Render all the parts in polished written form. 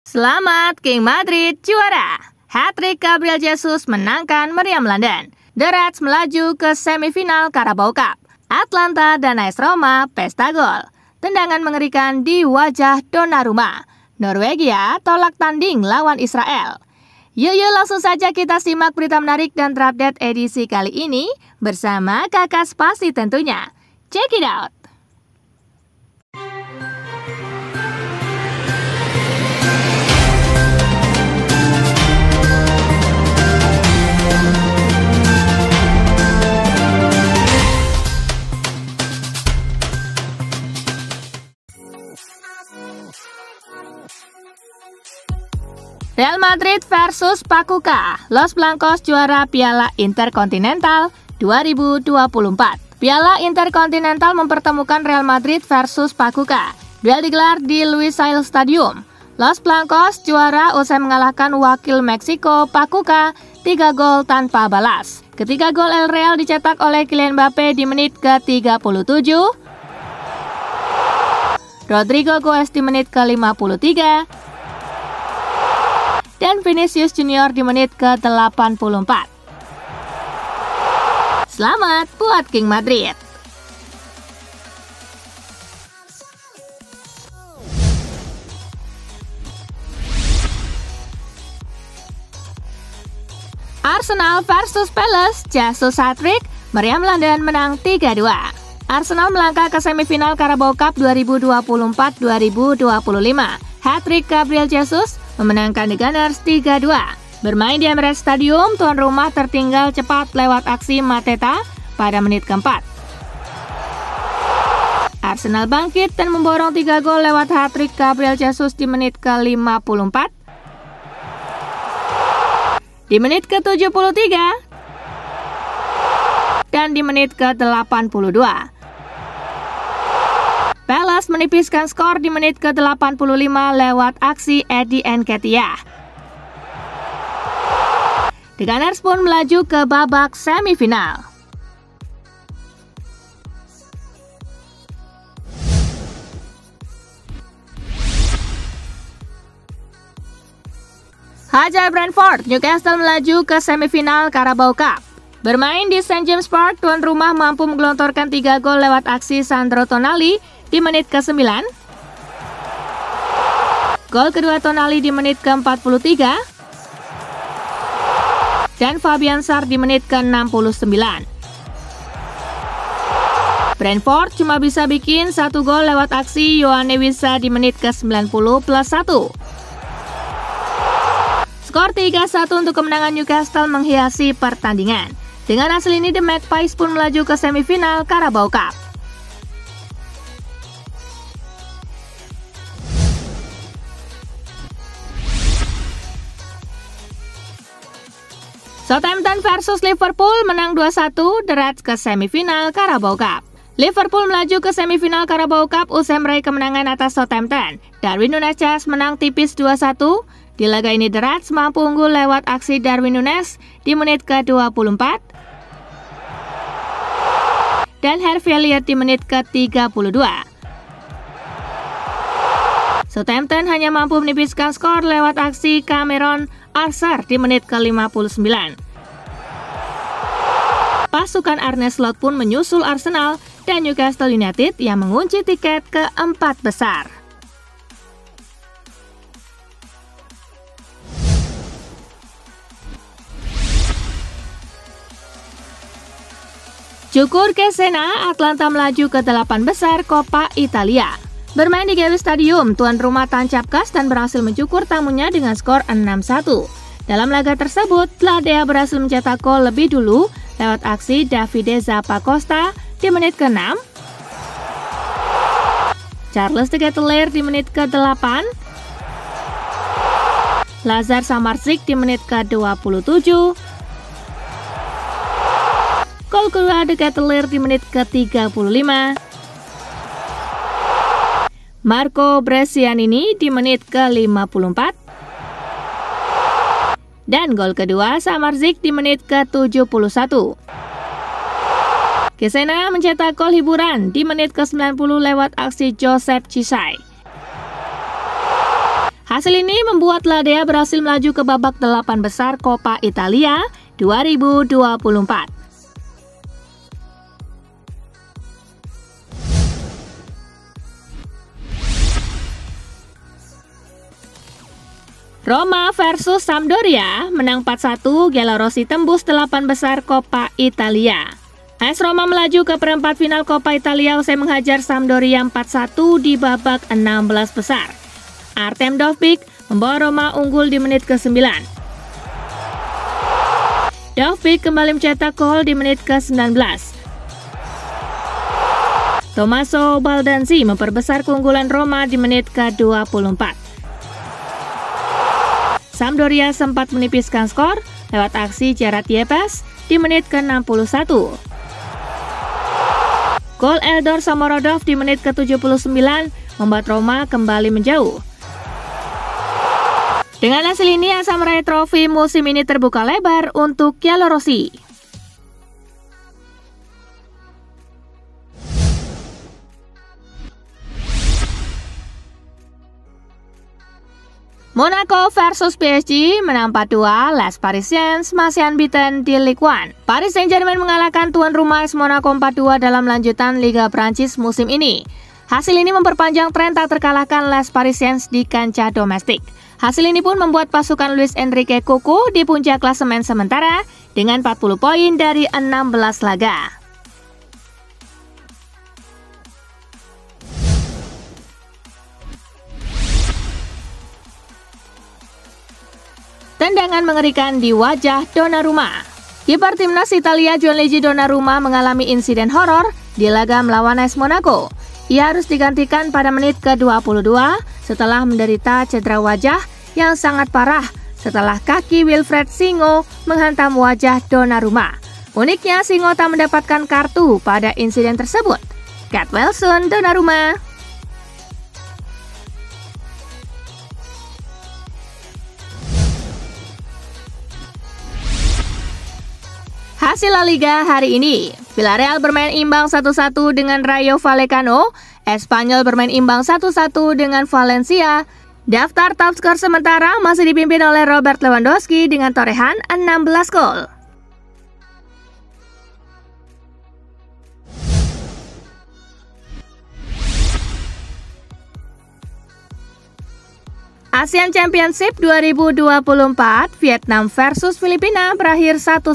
Selamat King Madrid juara! Hat-trick Gabriel Jesus menangkan meriam London. The Reds melaju ke semifinal Carabao Cup. Atlanta dan AS Roma pesta gol. Tendangan mengerikan di wajah Donnarumma. Norwegia tolak tanding lawan Israel. Yuk langsung saja kita simak berita menarik dan terupdate edisi kali ini bersama Kakak Spasi tentunya. Check it out! Real Madrid versus Pachuca. Los Blancos juara Piala Intercontinental 2024. Piala Intercontinental mempertemukan Real Madrid versus Pachuca. Duel digelar di Lusail Stadium. Los Blancos juara usai mengalahkan wakil Meksiko Pachuca 3 gol tanpa balas. Ketiga gol El Real dicetak oleh Kylian Mbappe di menit ke-37. Rodrigo Goes di menit ke-53. Dan Vinicius Junior di menit ke-84. Selamat buat King Madrid! Arsenal versus Palace, Jesus hat-trick, meriam London menang 3-2. Arsenal melangkah ke semifinal Carabao Cup 2024-2025. Hat-trick Gabriel Jesus memenangkan The Gunners 3-2. Bermain di Emirates Stadium, tuan rumah tertinggal cepat lewat aksi Mateta pada menit keempat. Arsenal bangkit dan memborong 3 gol lewat hat-trick Gabriel Jesus di menit ke-54, di menit ke-73, dan di menit ke-82. Palace menipiskan skor di menit ke-85 lewat aksi Eddie Nketiah. The Gunners pun melaju ke babak semifinal. Hajar Brentford, Newcastle melaju ke semifinal Carabao Cup. Bermain di St. James Park, tuan rumah mampu menggelontorkan 3 gol lewat aksi Sandro Tonali di menit ke-9. Gol kedua Tonali di menit ke-43. Dan Fabian Sarr di menit ke-69. Brentford cuma bisa bikin 1 gol lewat aksi Yoane Wissa di menit ke-90 plus 1. Skor 3-1 untuk kemenangan Newcastle menghiasi pertandingan. Dengan hasil ini, The Magpies pun melaju ke semifinal Carabao Cup. Southampton versus Liverpool menang 2-1, The Reds ke semifinal Carabao Cup. Liverpool melaju ke semifinal Carabao Cup usai meraih kemenangan atas Southampton. Darwin Núñez menang tipis 2-1. Di laga ini The Reds mampu unggul lewat aksi Darwin Núñez di menit ke-24. Dan Harvey Elliott di menit ke-32. Southampton hanya mampu menipiskan skor lewat aksi Cameron Arthur di menit ke-59. Pasukan Arne Slot pun menyusul Arsenal dan Newcastle United yang mengunci tiket ke-4 besar. Cukur ke Sena, Atlanta melaju ke 8 besar Coppa Italia. Bermain di Gewiss Stadium, tuan rumah tancap gas dan berhasil mencukur tamunya dengan skor 6-1. Dalam laga tersebut, Ladea berhasil mencetak gol lebih dulu lewat aksi Davide Zappacosta di menit ke-6. Charles de Ketelaere di menit ke-8. Lazar Samardzic di menit ke-27. Gol kedua de Ketelaere di menit ke-35. Marco Brescianini di menit ke-54. Dan gol kedua Samardzic di menit ke-71. Kesena mencetak gol hiburan di menit ke-90 lewat aksi Joseph Cissay. Hasil ini membuat Ladea berhasil melaju ke babak 8 besar Coppa Italia 2024. Roma versus Sampdoria menang 4-1, Giallorossi tembus 8 besar Coppa Italia. AS Roma melaju ke perempat final Coppa Italia usai menghajar Sampdoria 4-1 di babak 16 besar. Artem Dovbyk membawa Roma unggul di menit ke-9. Dovbyk kembali mencetak gol di menit ke-19. Tommaso Baldanzi memperbesar keunggulan Roma di menit ke-24. Sampdoria sempat menipiskan skor lewat aksi Gerard Yepes di menit ke-61. Gol Eldor Shomurodov di menit ke-79 membuat Roma kembali menjauh. Dengan hasil ini, asa meraih trofi musim ini terbuka lebar untuk Giallorossi. Monaco versus PSG menang 4-2, Les Parisiens masih unbeaten di Ligue 1. Paris Saint-Germain mengalahkan tuan rumah AS Monaco 4-2 dalam lanjutan Liga Prancis musim ini. Hasil ini memperpanjang tren tak terkalahkan Les Parisiens di kancah domestik. Hasil ini pun membuat pasukan Luis Enrique kukuh di puncak klasemen sementara dengan 40 poin dari 16 laga. Tendangan mengerikan di wajah Donnarumma. Kiper timnas Italia Gianluigi Donnarumma mengalami insiden horor di laga melawan AS Monaco. Ia harus digantikan pada menit ke-22 setelah menderita cedera wajah yang sangat parah setelah kaki Wilfried Singo menghantam wajah Donnarumma. Uniknya, Singo tak mendapatkan kartu pada insiden tersebut. Get well soon, Donnarumma. Hasil La Liga hari ini, Villarreal bermain imbang 1-1 dengan Rayo Vallecano, Espanyol bermain imbang 1-1 dengan Valencia. Daftar top skor sementara masih dipimpin oleh Robert Lewandowski dengan torehan 16 gol. ASEAN Championship 2024, Vietnam versus Filipina berakhir 1-1.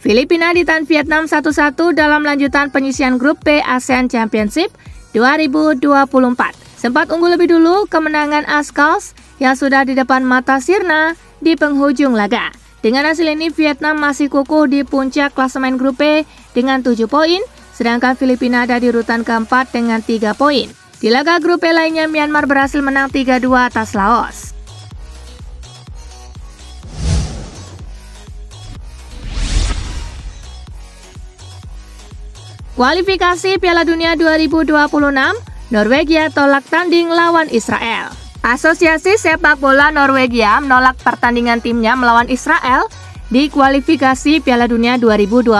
Filipina ditahan Vietnam 1-1 dalam lanjutan penyisian grup B ASEAN Championship 2024. Sempat unggul lebih dulu, kemenangan Ascals yang sudah di depan mata sirna di penghujung laga. Dengan hasil ini, Vietnam masih kukuh di puncak klasemen grup B dengan 7 poin, sedangkan Filipina ada di urutan keempat dengan 3 poin. Di laga grup E lainnya, Myanmar berhasil menang 3-2 atas Laos. Kualifikasi Piala Dunia 2026, Norwegia tolak tanding lawan Israel. Asosiasi Sepak Bola Norwegia menolak pertandingan timnya melawan Israel di kualifikasi Piala Dunia 2026.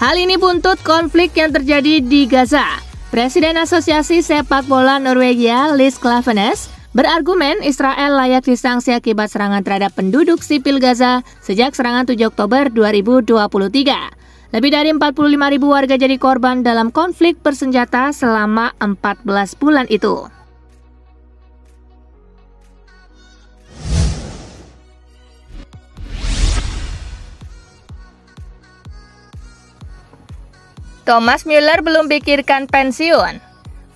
Hal ini buntut konflik yang terjadi di Gaza. Presiden Asosiasi Sepak Bola Norwegia, Lise Klaveness, berargumen Israel layak disanksi akibat serangan terhadap penduduk sipil Gaza sejak serangan 7 Oktober 2023. Lebih dari 45.000 warga jadi korban dalam konflik bersenjata selama 14 bulan itu. Thomas Müller belum pikirkan pensiun.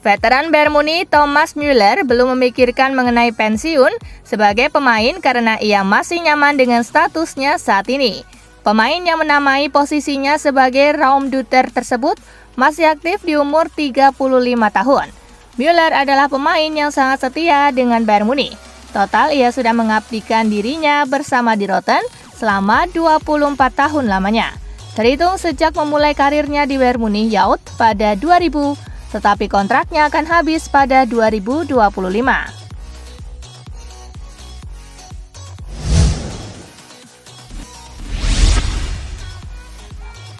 Veteran Bayern Munich Thomas Müller belum memikirkan mengenai pensiun sebagai pemain karena ia masih nyaman dengan statusnya saat ini. Pemain yang menamai posisinya sebagai Raumdeuter tersebut masih aktif di umur 35 tahun. Müller adalah pemain yang sangat setia dengan Bayern Munich. Total ia sudah mengabdikan dirinya bersama Die Roten selama 24 tahun lamanya. Terhitung sejak memulai karirnya di Bayern Munich Youth pada 2000, tetapi kontraknya akan habis pada 2025.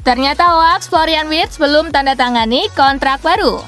Ternyata hoax Florian Wirtz belum tanda tangani kontrak baru.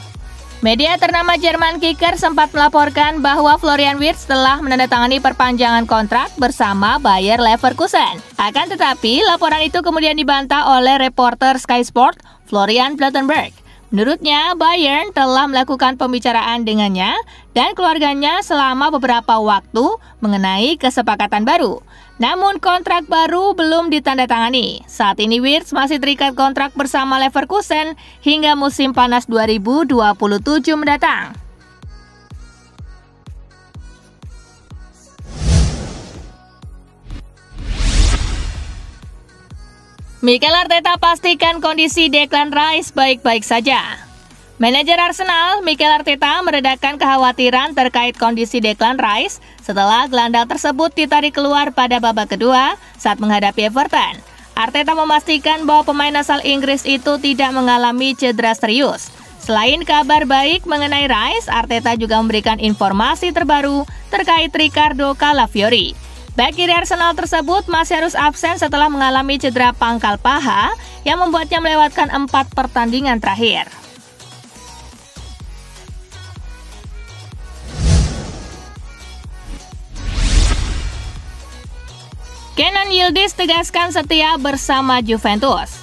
Media ternama Jerman Kicker sempat melaporkan bahwa Florian Wirtz telah menandatangani perpanjangan kontrak bersama Bayer Leverkusen. Akan tetapi, laporan itu kemudian dibantah oleh reporter Sky Sport, Florian Plettenberg. Menurutnya, Bayern telah melakukan pembicaraan dengannya dan keluarganya selama beberapa waktu mengenai kesepakatan baru. Namun kontrak baru belum ditandatangani. Saat ini Wirtz masih terikat kontrak bersama Leverkusen hingga musim panas 2027 mendatang. Mikel Arteta pastikan kondisi Declan Rice baik-baik saja. Manajer Arsenal, Mikel Arteta meredakan kekhawatiran terkait kondisi Declan Rice setelah gelandang tersebut ditarik keluar pada babak kedua saat menghadapi Everton. Arteta memastikan bahwa pemain asal Inggris itu tidak mengalami cedera serius. Selain kabar baik mengenai Rice, Arteta juga memberikan informasi terbaru terkait Ricardo Calafiori. Bek kiri Arsenal tersebut masih harus absen setelah mengalami cedera pangkal paha yang membuatnya melewatkan 4 pertandingan terakhir. Kenan Yildiz tegaskan setia bersama Juventus.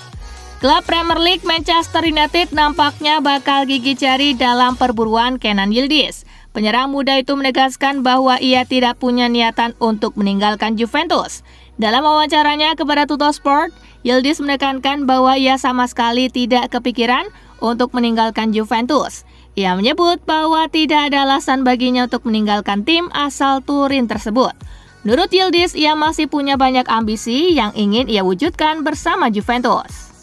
Klub Premier League Manchester United nampaknya bakal gigit jari dalam perburuan Kenan Yildiz. Penyerang muda itu menegaskan bahwa ia tidak punya niatan untuk meninggalkan Juventus. Dalam wawancaranya kepada Tuttosport, Yildiz menekankan bahwa ia sama sekali tidak kepikiran untuk meninggalkan Juventus. Ia menyebut bahwa tidak ada alasan baginya untuk meninggalkan tim asal Turin tersebut. Menurut Yildiz, ia masih punya banyak ambisi yang ingin ia wujudkan bersama Juventus.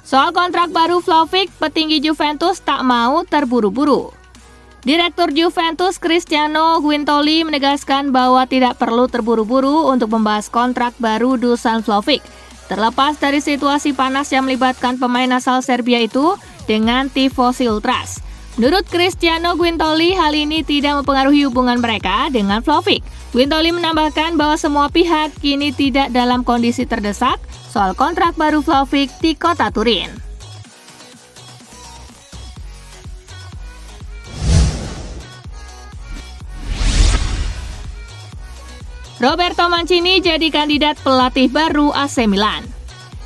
Soal kontrak baru Vlahovic, petinggi Juventus tak mau terburu-buru. Direktur Juventus Cristiano Guintoli menegaskan bahwa tidak perlu terburu-buru untuk membahas kontrak baru Dusan Vlahovic. Terlepas dari situasi panas yang melibatkan pemain asal Serbia itu dengan tifosi Ultras. Menurut Cristiano Guintoli, hal ini tidak mempengaruhi hubungan mereka dengan Vlahovic. Guintoli menambahkan bahwa semua pihak kini tidak dalam kondisi terdesak soal kontrak baru Vlahovic di kota Turin. Roberto Mancini jadi kandidat pelatih baru AC Milan.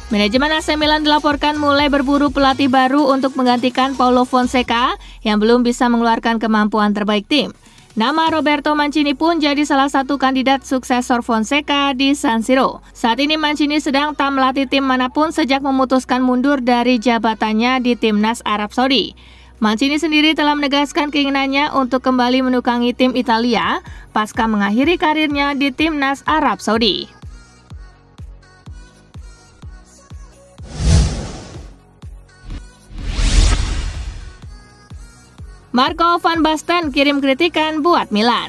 Manajemen AC Milan dilaporkan mulai berburu pelatih baru untuk menggantikan Paulo Fonseca yang belum bisa mengeluarkan kemampuan terbaik tim. Nama Roberto Mancini pun jadi salah satu kandidat suksesor Fonseca di San Siro. Saat ini Mancini sedang tak melatih tim manapun sejak memutuskan mundur dari jabatannya di Timnas Arab Saudi. Mancini sendiri telah menegaskan keinginannya untuk kembali menukangi tim Italia pasca mengakhiri karirnya di Timnas Arab Saudi. Marco van Basten kirim kritikan buat Milan.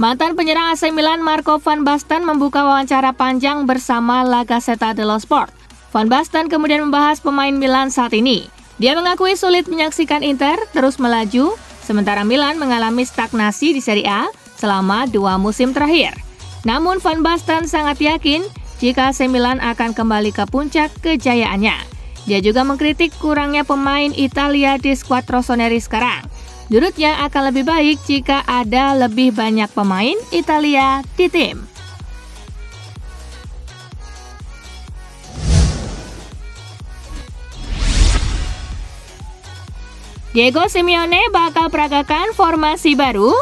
Mantan penyerang AC Milan Marco van Basten membuka wawancara panjang bersama La Gazzetta dello Sport. Van Basten kemudian membahas pemain Milan saat ini. Dia mengakui sulit menyaksikan Inter terus melaju, sementara Milan mengalami stagnasi di Serie A selama 2 musim terakhir. Namun Van Basten sangat yakin jika AC Milan akan kembali ke puncak kejayaannya. Dia juga mengkritik kurangnya pemain Italia di skuad rossoneri sekarang. Menurutnya akan lebih baik jika ada lebih banyak pemain Italia di tim. Diego Simeone bakal peragakan formasi baru.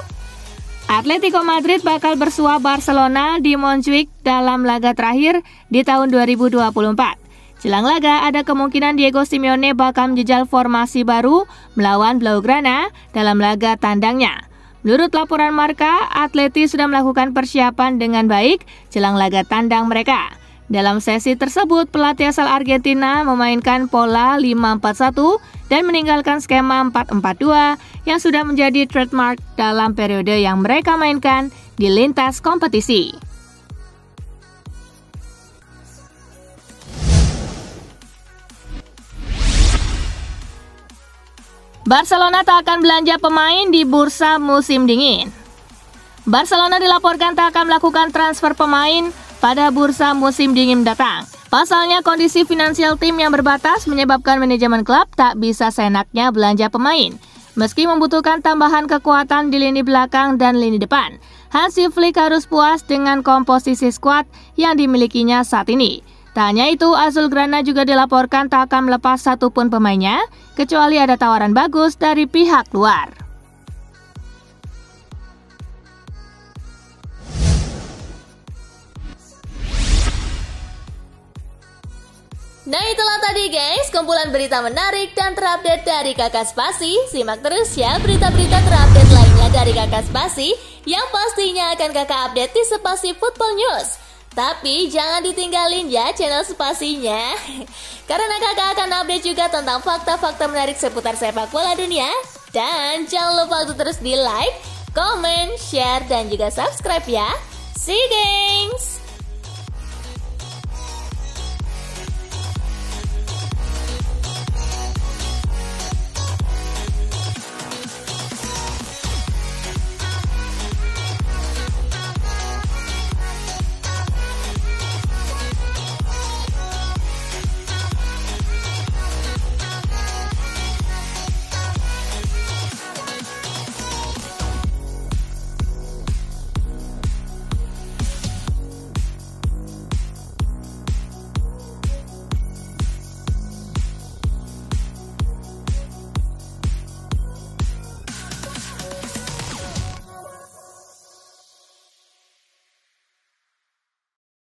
Atletico Madrid bakal bersua Barcelona di Montjuic dalam laga terakhir di tahun 2024. Jelang laga, ada kemungkinan Diego Simeone bakal menjejal formasi baru melawan Blaugrana dalam laga tandangnya. Menurut laporan Marca, Atleti sudah melakukan persiapan dengan baik jelang laga tandang mereka. Dalam sesi tersebut, pelatih asal Argentina memainkan pola 5-4-1 dan meninggalkan skema 4-4-2 yang sudah menjadi trademark dalam periode yang mereka mainkan di lintas kompetisi. Barcelona tak akan belanja pemain di bursa musim dingin. Barcelona dilaporkan tak akan melakukan transfer pemain pada bursa musim dingin mendatang. Pasalnya kondisi finansial tim yang berbatas menyebabkan manajemen klub tak bisa seenaknya belanja pemain. Meski membutuhkan tambahan kekuatan di lini belakang dan lini depan, Hansi Flick harus puas dengan komposisi skuad yang dimilikinya saat ini. Tak hanya itu, Azulgrana juga dilaporkan tak akan melepas satupun pemainnya, kecuali ada tawaran bagus dari pihak luar. Nah itulah tadi guys, kumpulan berita menarik dan terupdate dari Kakak Spasi. Simak terus ya berita-berita terupdate lainnya dari Kakak Spasi yang pastinya akan Kakak update di Spasi Football News. Tapi jangan ditinggalin ya channel Spasinya, karena Kakak akan update juga tentang fakta-fakta menarik seputar sepak bola dunia. Dan jangan lupa untuk terus di like, comment, share, dan juga subscribe ya. See you guys!